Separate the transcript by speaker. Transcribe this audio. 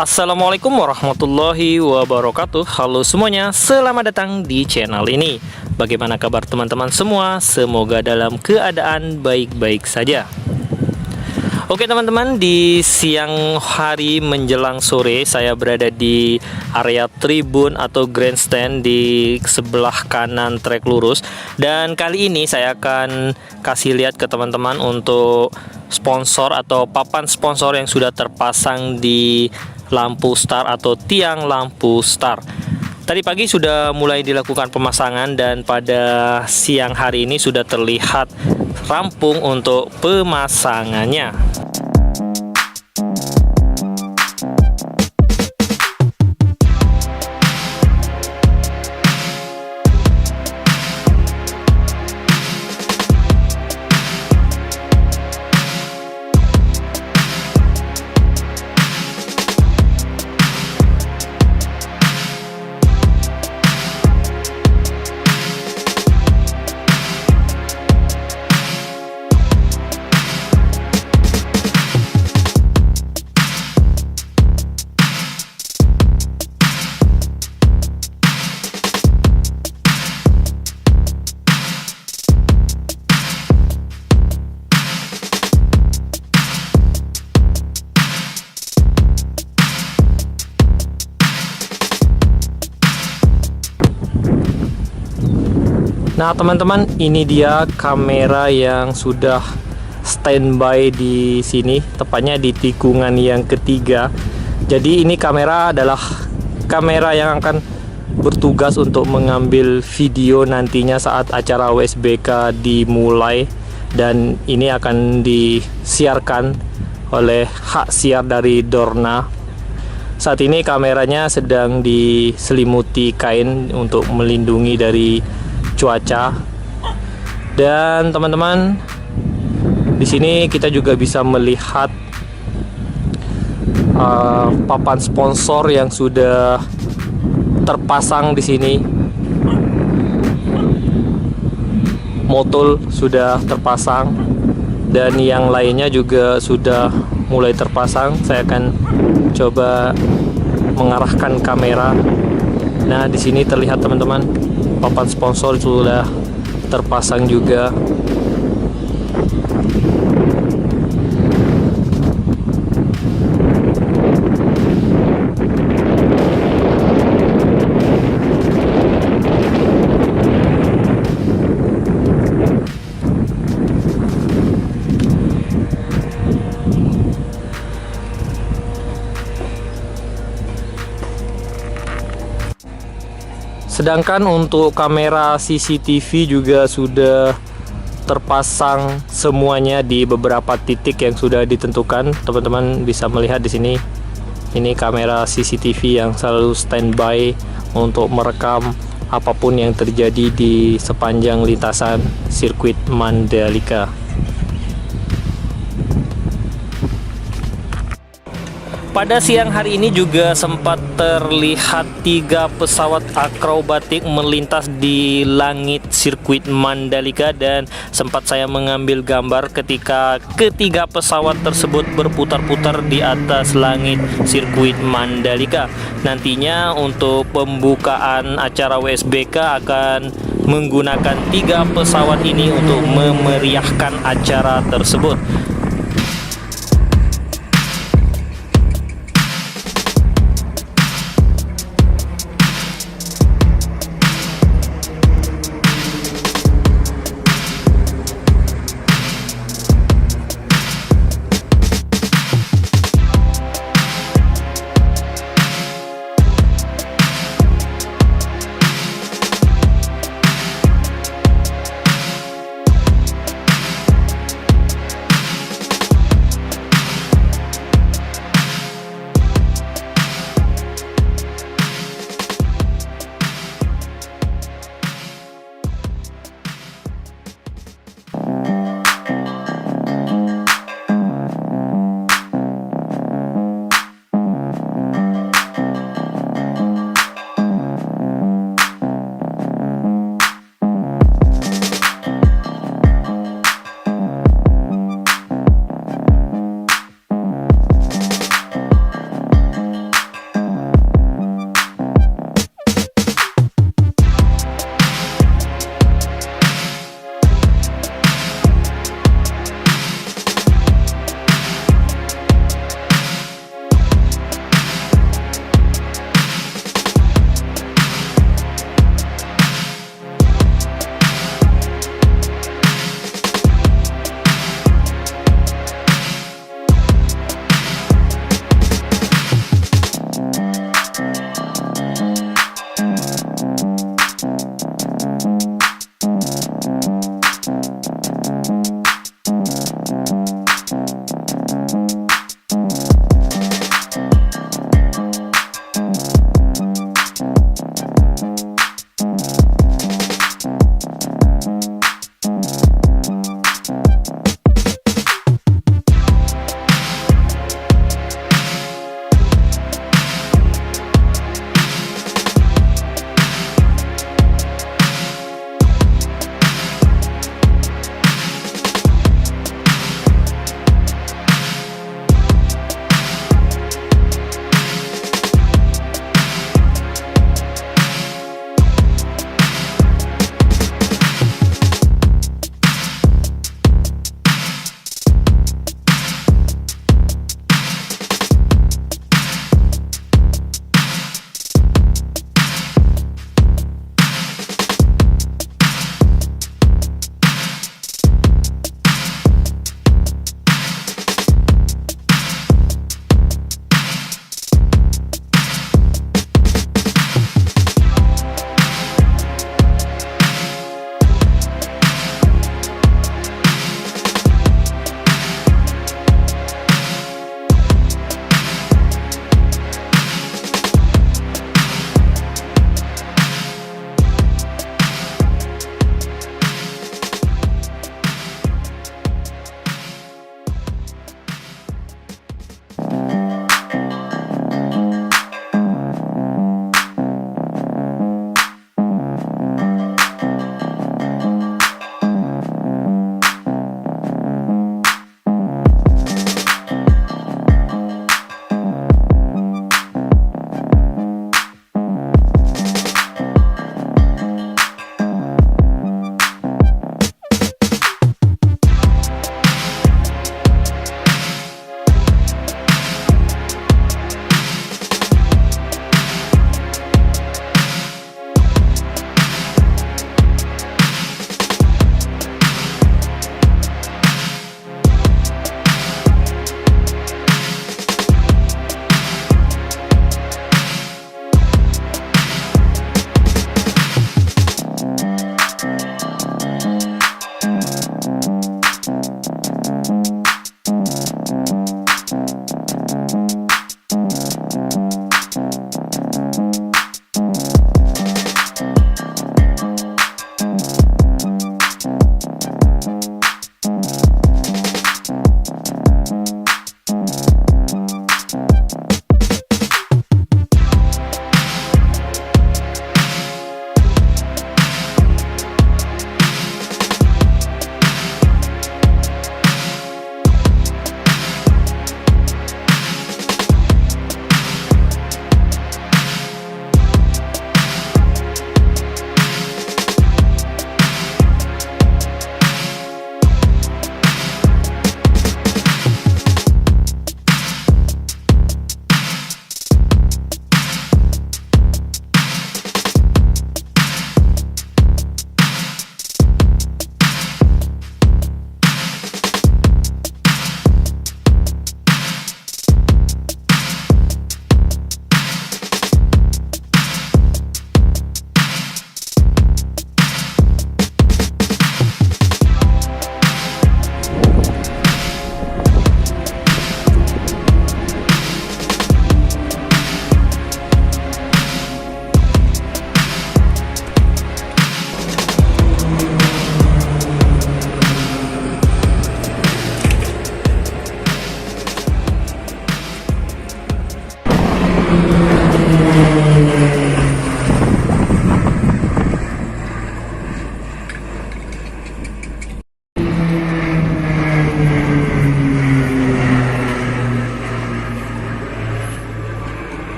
Speaker 1: Assalamualaikum warahmatullahi wabarakatuh. Halo semuanya, selamat datang di channel ini. Bagaimana kabar teman-teman semua? Semoga dalam keadaan baik-baik saja. Oke teman-teman, di siang hari menjelang sore saya berada di area tribun atau grandstand di sebelah kanan trek lurus. Dan kali ini saya akan kasih lihat ke teman-teman untuk sponsor atau papan sponsor yang sudah terpasang di lampu star atau tiang lampu star. Tadi pagi sudah mulai dilakukan pemasangan dan pada siang hari ini sudah terlihat rampung untuk pemasangannya. Nah teman-teman, ini dia kamera yang sudah standby di sini, tepatnya di tikungan yang ketiga. Jadi ini kamera adalah kamera yang akan bertugas untuk mengambil video nantinya saat acara WSBK dimulai. Dan ini akan disiarkan oleh hak siar dari Dorna. Saat ini kameranya sedang diselimuti kain untuk melindungi dari cuaca. Dan teman-teman, di sini kita juga bisa melihat papan sponsor yang sudah terpasang di sini. Motul sudah terpasang dan yang lainnya juga sudah mulai terpasang. Saya akan coba mengarahkan kamera. Nah, di sini terlihat teman-teman, papan sponsor sudah terpasang juga. Sedangkan untuk kamera CCTV juga sudah terpasang semuanya di beberapa titik yang sudah ditentukan. Teman-teman bisa melihat di sini. Ini kamera CCTV yang selalu standby untuk merekam apapun yang terjadi di sepanjang lintasan sirkuit Mandalika. Pada siang hari ini juga sempat terlihat 3 pesawat akrobatik melintas di langit sirkuit Mandalika, dan sempat saya mengambil gambar ketika ketiga pesawat tersebut berputar-putar di atas langit sirkuit Mandalika. Nantinya untuk pembukaan acara WSBK akan menggunakan 3 pesawat ini untuk memeriahkan acara tersebut.